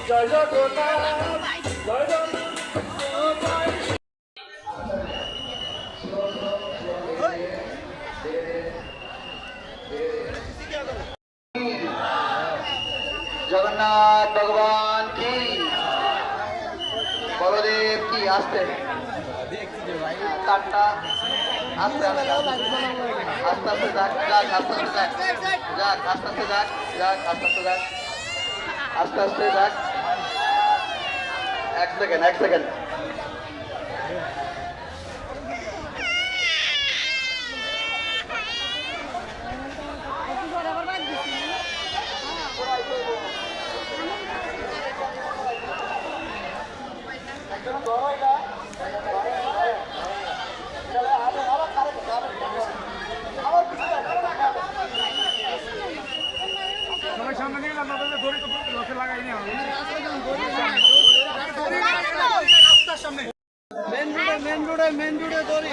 জয় জগন্নাথ জয় जगन्नाथ भगवान की बलदेव की आस्ते आस्ते आस्ते आस्ते एक सेकेंड সামনে নিয়ে দড়ি তো লসে লাগাই নি মেন রোডে দড়ি